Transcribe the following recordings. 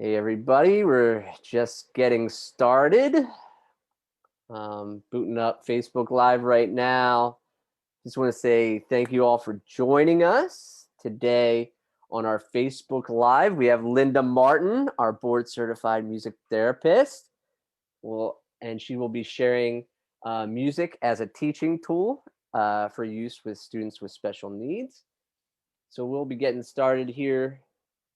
Hey everybody, we're just getting started. Booting up Facebook Live right now. Just want to say thank you all for joining us today on our Facebook Live. We have Linda Martin, our board certified music therapist. And she will be sharing music as a teaching tool for use with students with special needs. So we'll be getting started here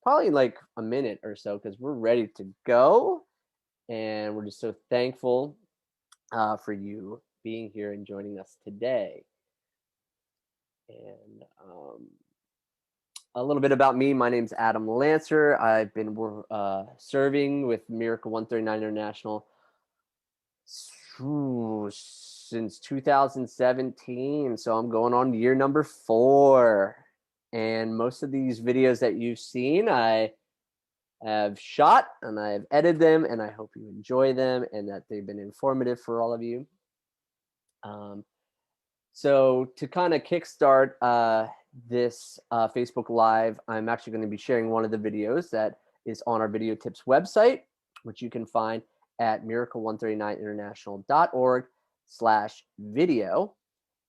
probably like a minute or so because we're ready to go. And we're just so thankful for you being here and joining us today. And a little bit about me. My name's Adam Lancer. I've been serving with Miracle 139 International since 2017. So I'm going on year number 4. And most of these videos that you've seen, I have shot and I have edited them, and I hope you enjoy them and that they've been informative for all of you. So to kind of kickstart this Facebook Live, I'm actually going to be sharing one of the videos that is on our Video Tips website, which you can find at miracle139international.org/video.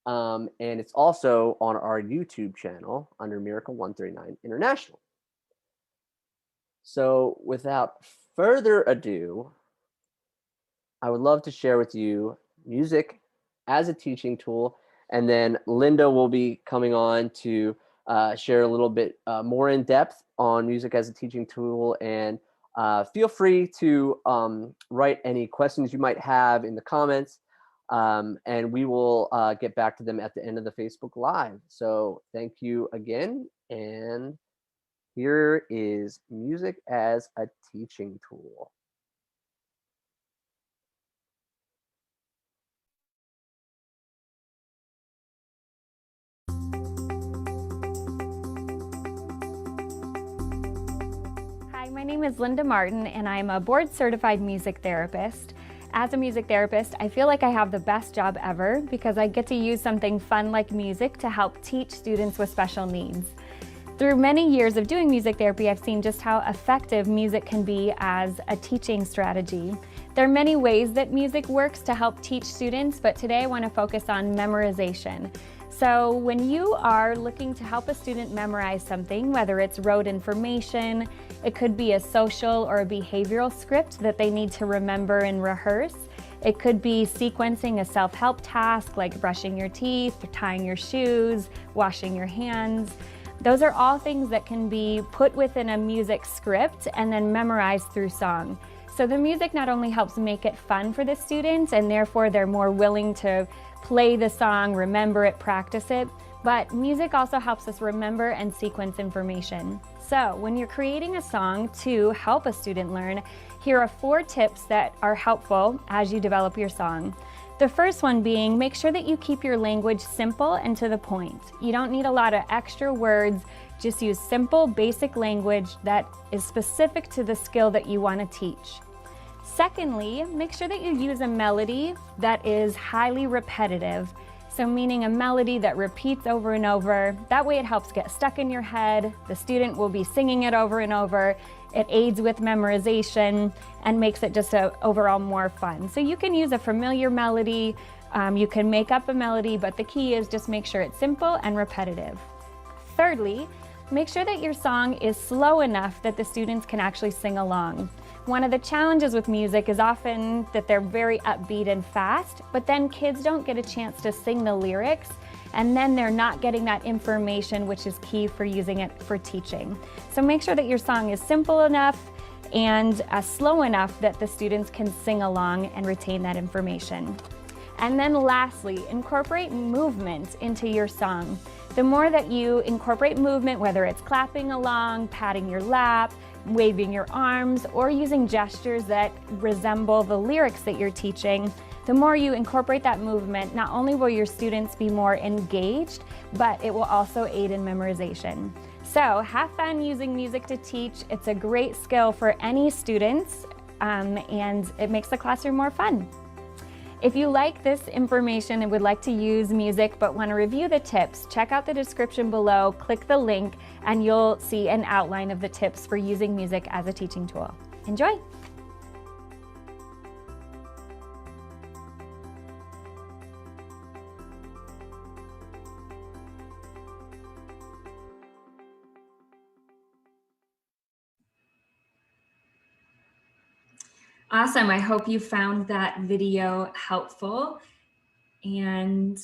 And it's also on our YouTube channel under Miracle 139 International. So without further ado, I would love to share with you music as a teaching tool. And then Linda will be coming on to share a little bit more in depth on music as a teaching tool. And feel free to write any questions you might have in the comments. And we will get back to them at the end of the Facebook Live. So thank you again. And here is music as a teaching tool. Hi, my name is Linda Martin, and I'm a board-certified music therapist. As a music therapist, I feel like I have the best job ever because I get to use something fun like music to help teach students with special needs. Through many years of doing music therapy, I've seen just how effective music can be as a teaching strategy. There are many ways that music works to help teach students, but today I want to focus on memorization. So when you are looking to help a student memorize something, whether it's rote information, it could be a social or a behavioral script that they need to remember and rehearse. It could be sequencing a self-help task like brushing your teeth, tying your shoes, washing your hands. Those are all things that can be put within a music script and then memorized through song. So the music not only helps make it fun for the students, and therefore they're more willing to play the song, remember it, practice it, but music also helps us remember and sequence information. So when you're creating a song to help a student learn, here are 4 tips that are helpful as you develop your song. The first one being, make sure that you keep your language simple and to the point. You don't need a lot of extra words, just use simple, basic language that is specific to the skill that you want to teach. Secondly, make sure that you use a melody that is highly repetitive. So meaning a melody that repeats over and over. That way it helps get stuck in your head. The student will be singing it over and over. It aids with memorization and makes it just overall more fun. So you can use a familiar melody, you can make up a melody, but the key is just make sure it's simple and repetitive. Thirdly, make sure that your song is slow enough that the students can actually sing along. One of the challenges with music is often that they're very upbeat and fast, but then kids don't get a chance to sing the lyrics, and then they're not getting that information, which is key for using it for teaching. So make sure that your song is simple enough and slow enough that the students can sing along and retain that information. And then lastly, incorporate movement into your song. The more that you incorporate movement, whether it's clapping along, patting your lap, waving your arms, or using gestures that resemble the lyrics that you're teaching, the more you incorporate that movement, not only will your students be more engaged, but it will also aid in memorization. So have fun using music to teach. It's a great skill for any students, and it makes the classroom more fun. If you like this information and would like to use music but want to review the tips, check out the description below, click the link, and you'll see an outline of the tips for using music as a teaching tool. Enjoy! Awesome. I hope you found that video helpful. And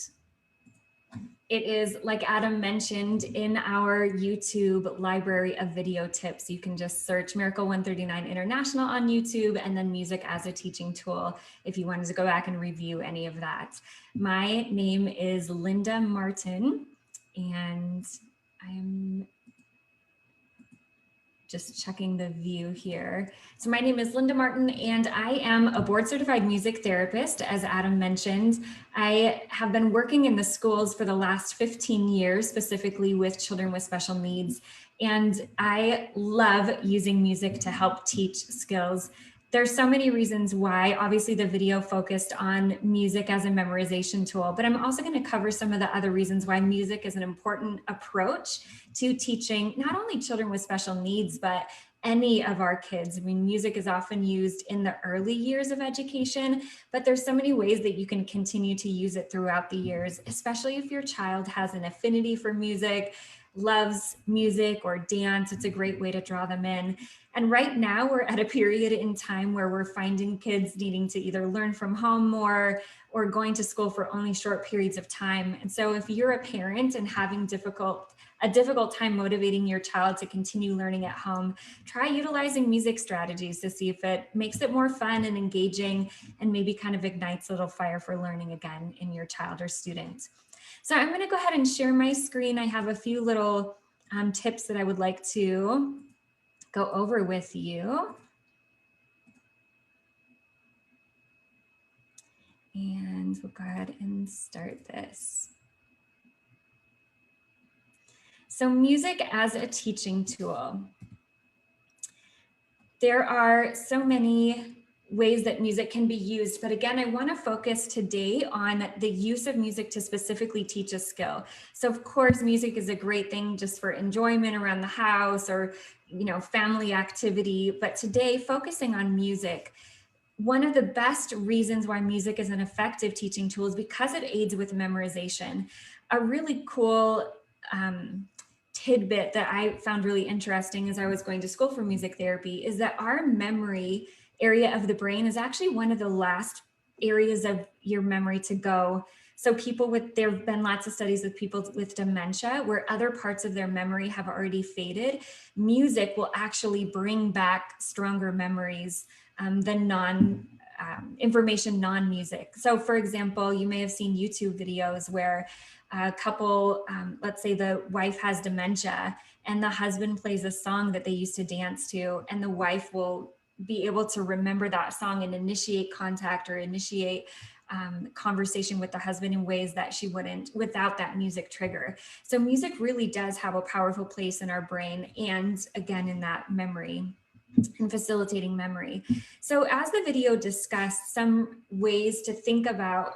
it is, like Adam mentioned, in our YouTube library of video tips. You can just search Miracle 139 International on YouTube and then music as a teaching tool if you wanted to go back and review any of that. My name is Linda Martin, and I'm just checking the view here. So my name is Linda Martin, and I am a board certified music therapist, as Adam mentioned. I have been working in the schools for the last 15 years, specifically with children with special needs. And I love using music to help teach skills. There's so many reasons why. Obviously, the video focused on music as a memorization tool, but I'm also going to cover some of the other reasons why music is an important approach to teaching not only children with special needs, but any of our kids. I mean, music is often used in the early years of education, but there's so many ways that you can continue to use it throughout the years, especially if your child has an affinity for music, loves music or dance. It's a great way to draw them in. And right now we're at a period in time where we're finding kids needing to either learn from home more or going to school for only short periods of time. And so if you're a parent and having a difficult time motivating your child to continue learning at home, try utilizing music strategies to see if it makes it more fun and engaging and maybe kind of ignites a little fire for learning again in your child or student. So I'm going to go ahead and share my screen. I have a few little tips that I would like to go over with you. And we'll go ahead and start this. So music as a teaching tool. There are so many ways that music can be used, but again, I want to focus today on the use of music to specifically teach a skill. So of course, music is a great thing just for enjoyment around the house or, family activity, but today focusing on music. One of the best reasons why music is an effective teaching tool is because it aids with memorization. A really cool tidbit that I found really interesting as I was going to school for music therapy is that our memory area of the brain is actually one of the last areas of your memory to go. So there have been lots of studies with people with dementia where other parts of their memory have already faded. Music will actually bring back stronger memories than information non-music. So for example, you may have seen YouTube videos where a couple, let's say the wife has dementia and the husband plays a song that they used to dance to, and the wife will be able to remember that song and initiate contact or initiate conversation with the husband in ways that she wouldn't without that music trigger. So music really does have a powerful place in our brain and again in that memory and facilitating memory. So as the video discussed, some things to think about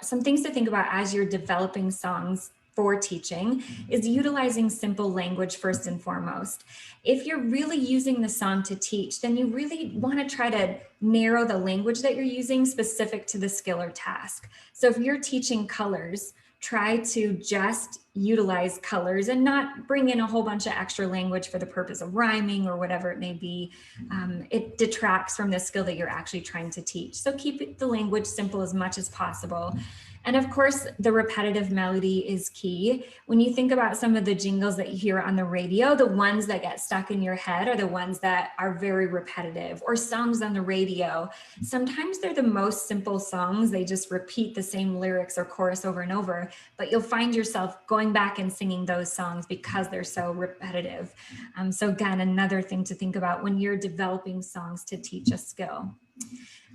as you're developing songs for teaching is utilizing simple language first and foremost. If you're really using the song to teach, then you really want to try to narrow the language that you're using specific to the skill or task. So if you're teaching colors, try to just utilize colors and not bring in a whole bunch of extra language for the purpose of rhyming or whatever it may be. It detracts from the skill that you're actually trying to teach. So keep the language simple as much as possible. And of course, the repetitive melody is key. When you think about some of the jingles that you hear on the radio, the ones that get stuck in your head are the ones that are very repetitive, or songs on the radio. Sometimes they're the most simple songs. They just repeat the same lyrics or chorus over and over, but you'll find yourself going back and singing those songs because they're so repetitive. So again, another thing to think about when you're developing songs to teach a skill.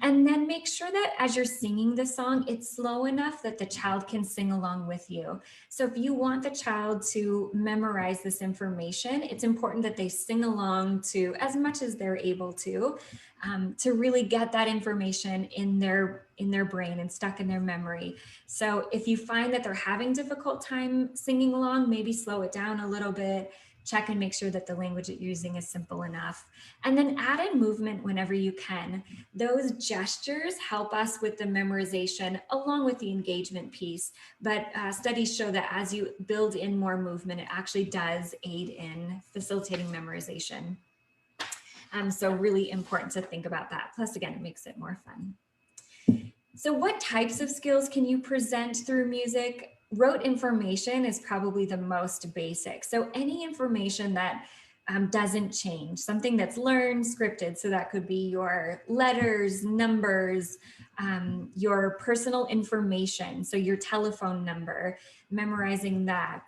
And then make sure that as you're singing the song, it's slow enough that the child can sing along with you. So if you want the child to memorize this information, it's important that they sing along to as much as they're able to really get that information in their brain and stuck in their memory. So if you find that they're having difficult time singing along, maybe slow it down a little bit, check and make sure that the language that you're using is simple enough. And then add in movement whenever you can. Those gestures help us with the memorization along with the engagement piece. But studies show that as you build in more movement, it actually does aid in facilitating memorization. So really important to think about that. Plus, again, it makes it more fun. So what types of skills can you present through music? Rote information is probably the most basic. So any information that doesn't change, something that's learned, scripted. So that could be your letters, numbers, your personal information. So your telephone number, memorizing that.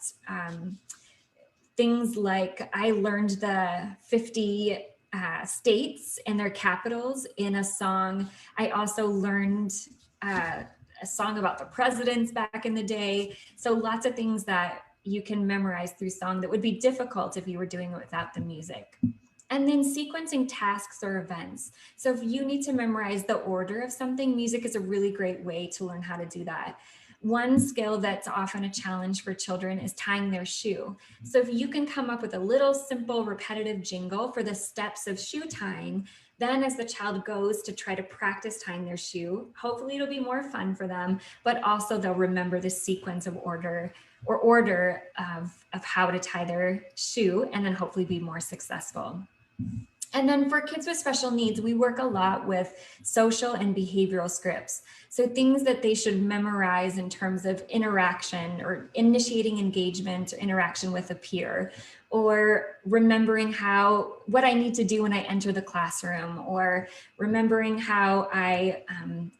Things like I learned the 50 states and their capitals in a song. I also learned a song about the presidents back in the day. So lots of things that you can memorize through song that would be difficult if you were doing it without the music. And then sequencing tasks or events. So if you need to memorize the order of something, music is a really great way to learn how to do that. One skill that's often a challenge for children is tying their shoe. So if you can come up with a little simple repetitive jingle for the steps of shoe tying, then as the child goes to try to practice tying their shoe, hopefully it'll be more fun for them, but also they'll remember the sequence of order of how to tie their shoe and then hopefully be more successful. And then for kids with special needs, we work a lot with social and behavioral scripts. So things that they should memorize in terms of interaction or initiating engagement or interaction with a peer, or remembering what I need to do when I enter the classroom, or remembering how I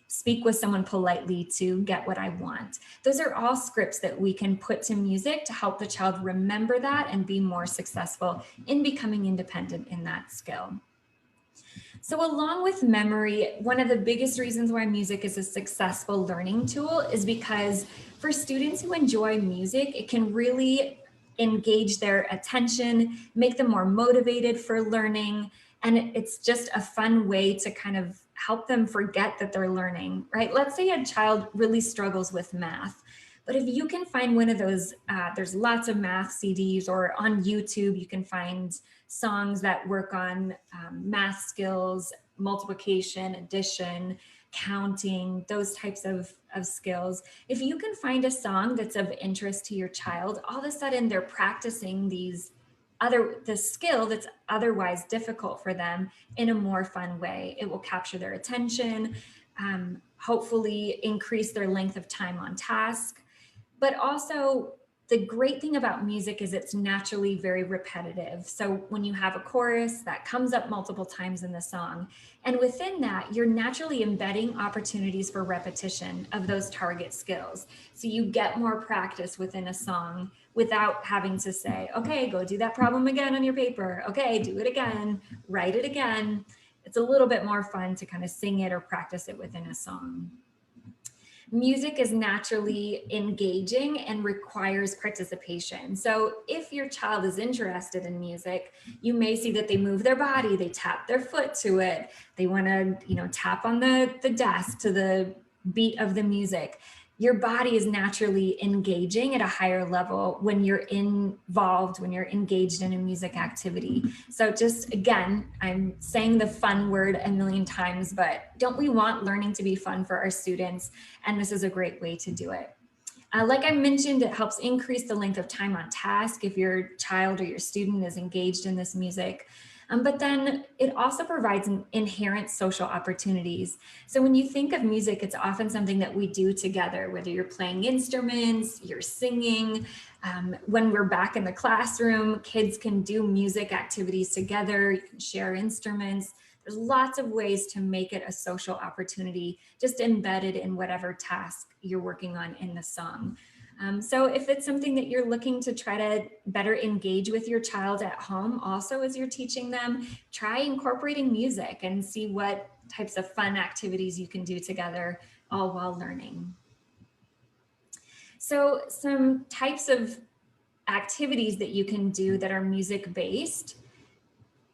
speak with someone politely to get what I want. Those are all scripts that we can put to music to help the child remember that and be more successful in becoming independent in that skill. So along with memory, one of the biggest reasons why music is a successful learning tool is because for students who enjoy music, it can really engage their attention, make them more motivated for learning. And it's just a fun way to kind of help them forget that they're learning, right? Let's say a child really struggles with math. But if you can find one of those, there's lots of math CDs, or on YouTube, you can find songs that work on math skills, multiplication, addition, counting, those types of skills. If you can find a song that's of interest to your child, all of a sudden they're practicing the skill that's otherwise difficult for them in a more fun way. It will capture their attention, hopefully increase their length of time on task. But also, the great thing about music is it's naturally very repetitive. So when you have a chorus that comes up multiple times in the song, and within that, you're naturally embedding opportunities for repetition of those target skills. So you get more practice within a song without having to say, okay, go do that problem again on your paper. Okay, do it again, write it again. It's a little bit more fun to kind of sing it or practice it within a song. Music is naturally engaging and requires participation. So if your child is interested in music, you may see that they move their body, they tap their foot to it, they want to, tap on the desk to the beat of the music. Your body is naturally engaging at a higher level when you're involved, when you're engaged in a music activity. So just again, I'm saying the fun word a million times, but don't we want learning to be fun for our students? And this is a great way to do it. Like I mentioned, it helps increase the length of time on task if your child or your student is engaged in this music. But then it also provides inherent social opportunities. So when you think of music, it's often something that we do together, whether you're playing instruments, you're singing. When we're back in the classroom, kids can do music activities together, you can share instruments. There's lots of ways to make it a social opportunity, just embedded in whatever task you're working on in the song. So if it's something that you're looking to try to better engage with your child at home, also as you're teaching them, try incorporating music and see what types of fun activities you can do together, all while learning. So some types of activities that you can do that are music-based,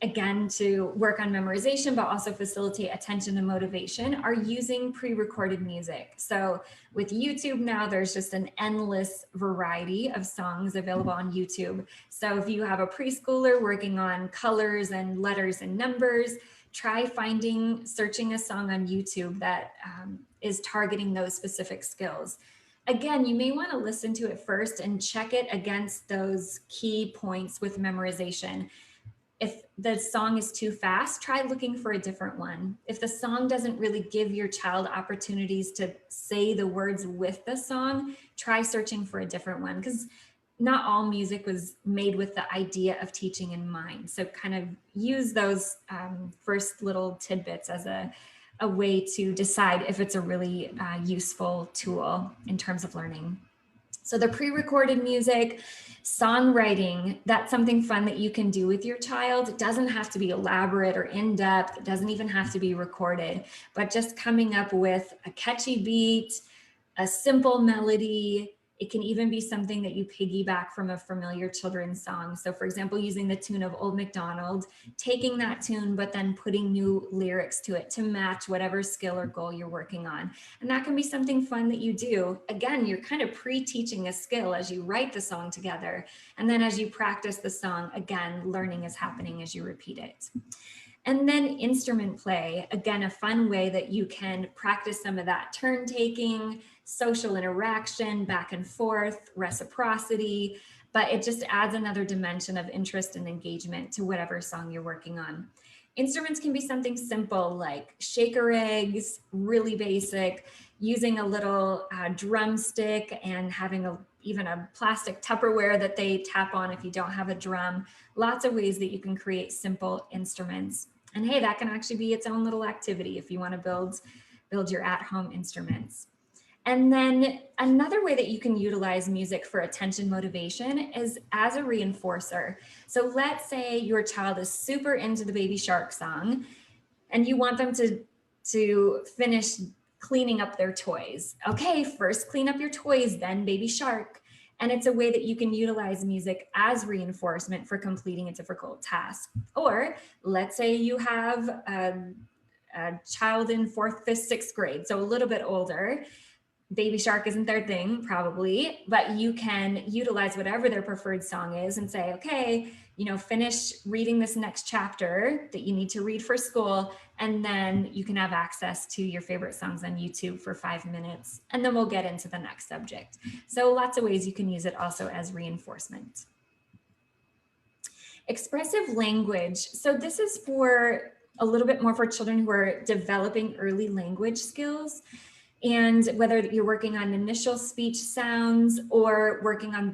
again, to work on memorization, but also facilitate attention and motivation, are using pre-recorded music. So with YouTube now, there's just an endless variety of songs available on YouTube. So if you have a preschooler working on colors and letters and numbers, try searching a song on YouTube that is targeting those specific skills. Again, you may want to listen to it first and check it against those key points with memorization. If the song is too fast, try looking for a different one. If the song doesn't really give your child opportunities to say the words with the song, try searching for a different one, because not all music was made with the idea of teaching in mind. So kind of use those first little tidbits as a way to decide if it's a really useful tool in terms of learning. So the pre-recorded music, songwriting, that's something fun that you can do with your child. It doesn't have to be elaborate or in-depth. It doesn't even have to be recorded, but just coming up with a catchy beat, a simple melody. It can even be something that you piggyback from a familiar children's song. So for example, using the tune of Old MacDonald, taking that tune, but then putting new lyrics to it to match whatever skill or goal you're working on. And that can be something fun that you do. Again, you're kind of pre-teaching a skill as you write the song together. And then as you practice the song, again, learning is happening as you repeat it. And then instrument play, again, a fun way that you can practice some of that turn taking, social interaction, back and forth, reciprocity, but it just adds another dimension of interest and engagement to whatever song you're working on. Instruments can be something simple like shaker eggs, really basic, using a little drumstick and having even a plastic Tupperware that they tap on if you don't have a drum. Lots of ways that you can create simple instruments. And hey, that can actually be its own little activity if you want to build your at-home instruments. And then another way that you can utilize music for attention motivation is as a reinforcer. So let's say your child is super into the Baby Shark song and you want them to finish cleaning up their toys. Okay, first clean up your toys, then Baby Shark. And it's a way that you can utilize music as reinforcement for completing a difficult task. Or let's say you have a child in 4th, 5th, 6th grade, so a little bit older. Baby Shark isn't their thing, probably, but you can utilize whatever their preferred song is and say, okay, finish reading this next chapter that you need to read for school, and then you can have access to your favorite songs on YouTube for 5 minutes, and then we'll get into the next subject. So lots of ways you can use it also as reinforcement. Expressive language. So this is for a little bit more for children who are developing early language skills. And whether you're working on initial speech sounds or working on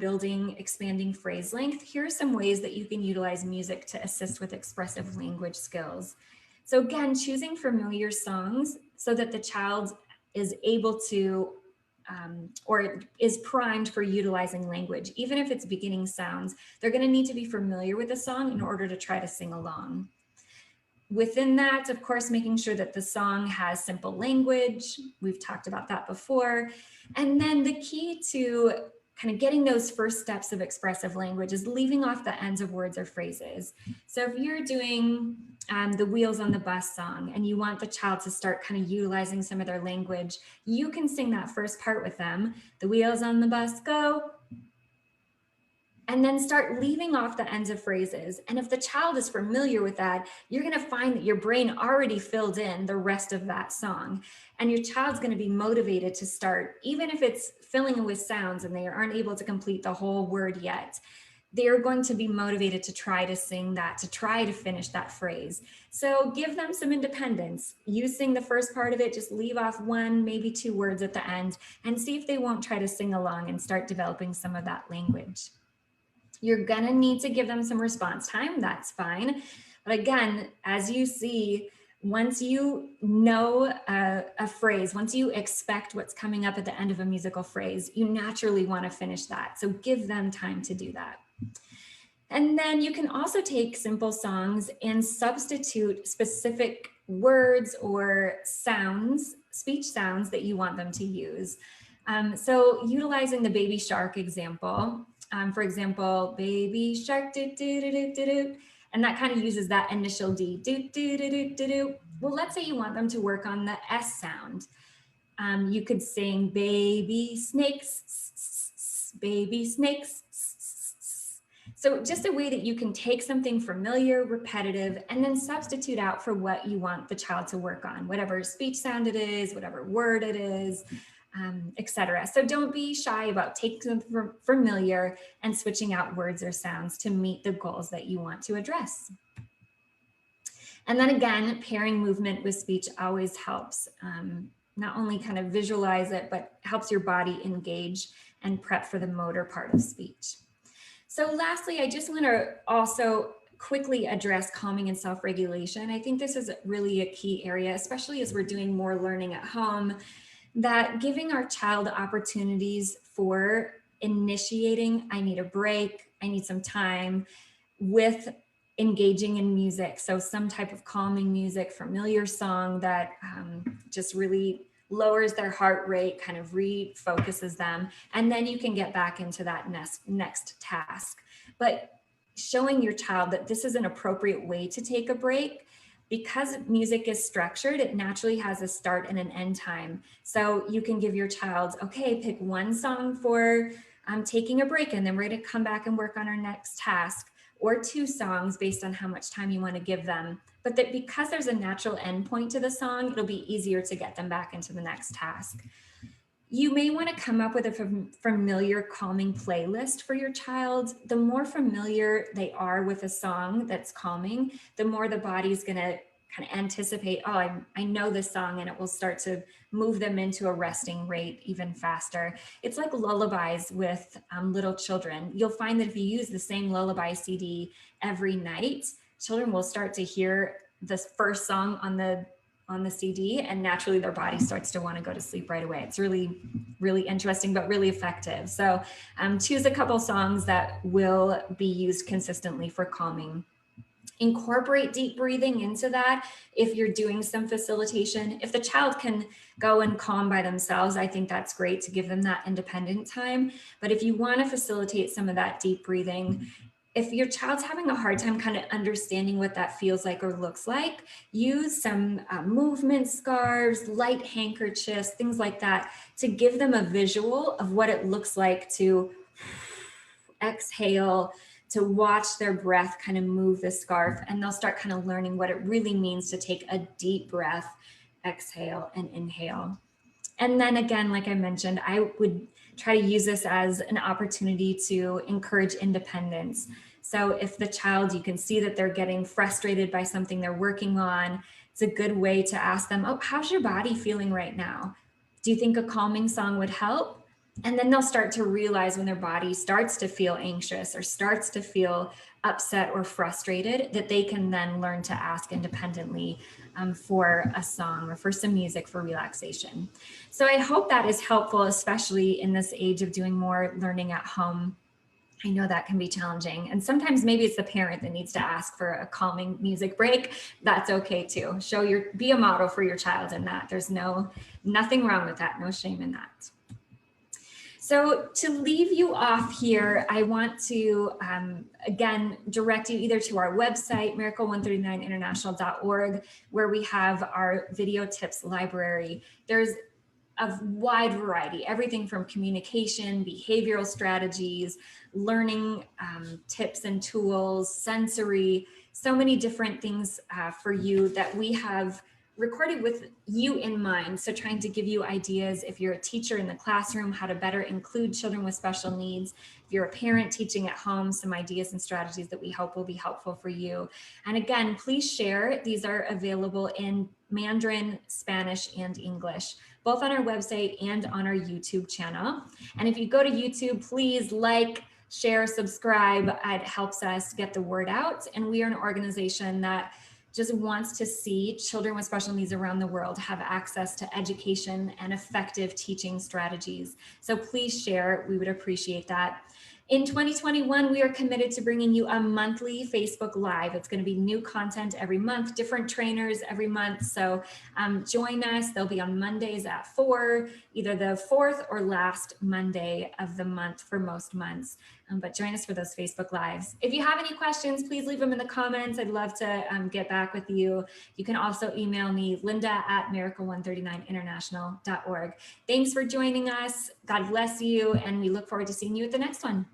expanding phrase length, here are some ways that you can utilize music to assist with expressive language skills. So again, choosing familiar songs so that the child is able to or is primed for utilizing language. Even if it's beginning sounds, they're going to need to be familiar with the song in order to try to sing along. Within that, of course, making sure that the song has simple language. We've talked about that before. And then the key to kind of getting those first steps of expressive language is leaving off the ends of words or phrases. So if you're doing the Wheels on the Bus song and you want the child to start kind of utilizing some of their language, you can sing that first part with them. The wheels on the bus go. And then start leaving off the ends of phrases. And if the child is familiar with that, you're going to find that your brain already filled in the rest of that song. And your child's going to be motivated to start, even if it's filling in with sounds and they aren't able to complete the whole word yet. They're going to be motivated to try to sing that, to try to finish that phrase. So give them some independence. You sing the first part of it, just leave off 1, maybe 2 words at the end, and see if they won't try to sing along and start developing some of that language. You're gonna need to give them some response time, that's fine. But again, as you see, once you know a phrase, once you expect what's coming up at the end of a musical phrase, you naturally wanna finish that. So give them time to do that. And then you can also take simple songs and substitute specific words or sounds, speech sounds that you want them to use. So utilizing the baby shark example, for example, baby shark, do, do, do, do, do, do, and that kind of uses that initial D, do, do, do, do, do, do. Well, let's say you want them to work on the S sound. You could sing baby snakes, baby snakes. So just a way that you can take something familiar, repetitive, and then substitute out for what you want the child to work on, whatever speech sound it is, whatever word it is, etc. So don't be shy about taking something familiar and switching out words or sounds to meet the goals that you want to address. And then again, pairing movement with speech always helps. Not only kind of visualize it, but helps your body engage and prep for the motor part of speech. So lastly, I just want to also quickly address calming and self-regulation. I think this is really a key area, especially as we're doing more learning at home, that giving our child opportunities for initiating, I need a break, I need some time, with engaging in music. So some type of calming music, familiar song that just really lowers their heart rate, kind of refocuses them. And then you can get back into that next task. But showing your child that this is an appropriate way to take a break, because music is structured, it naturally has a start and an end time. So you can give your child, okay, pick one song for taking a break, and then we're going to come back and work on our next task, or two songs based on how much time you want to give them. But that because there's a natural endpoint to the song, it'll be easier to get them back into the next task. You may want to come up with a familiar calming playlist for your child. The more familiar they are with a song that's calming, the more the body's going to kind of anticipate, oh, I know this song, and it will start to move them into a resting rate even faster. It's like lullabies with little children. You'll find that if you use the same lullaby CD every night, children will start to hear this first song on the CD, and naturally their body starts to want to go to sleep right away. It's really, really interesting, but really effective. So choose a couple songs that will be used consistently for calming. Incorporate deep breathing into that if you're doing some facilitation. If the child can go and calm by themselves, I think that's great to give them that independent time. But if you want to facilitate some of that deep breathing, if your child's having a hard time kind of understanding what that feels like or looks like, use some movement scarves, light handkerchiefs, things like that, to give them a visual of what it looks like to exhale, to watch their breath kind of move the scarf, and they'll start kind of learning what it really means to take a deep breath, exhale and inhale. And then again, like I mentioned, I would try to use this as an opportunity to encourage independence. So if the child, you can see that they're getting frustrated by something they're working on, it's a good way to ask them, oh, how's your body feeling right now? Do you think a calming song would help? And then they'll start to realize when their body starts to feel anxious or starts to feel upset or frustrated, that they can then learn to ask independently for a song or for some music for relaxation. So I hope that is helpful, especially in this age of doing more learning at home. I know that can be challenging. And sometimes maybe it's the parent that needs to ask for a calming music break. That's okay too. Be a model for your child in that. There's nothing wrong with that. No shame in that. So to leave you off here, I want to, again, direct you either to our website, miracle139international.org, where we have our video tips library. There's a wide variety, everything from communication, behavioral strategies, learning tips and tools, sensory, so many different things for you that we have recorded with you in mind. So trying to give you ideas, if you're a teacher in the classroom, how to better include children with special needs. If you're a parent teaching at home, some ideas and strategies that we hope will be helpful for you. And again, please share. These are available in Mandarin, Spanish, and English, both on our website and on our YouTube channel. And if you go to YouTube, please like, share, subscribe. It helps us get the word out. And we are an organization that just wants to see children with special needs around the world have access to education and effective teaching strategies. So please share, we would appreciate that. In 2021, we are committed to bringing you a monthly Facebook Live. It's going to be new content every month, different trainers every month. So join us. They'll be on Mondays at 4, either the fourth or last Monday of the month for most months. But join us for those Facebook Lives. If you have any questions, please leave them in the comments. I'd love to get back with you. You can also email me, linda@miracle139international.org. Thanks for joining us. God bless you. And we look forward to seeing you at the next one.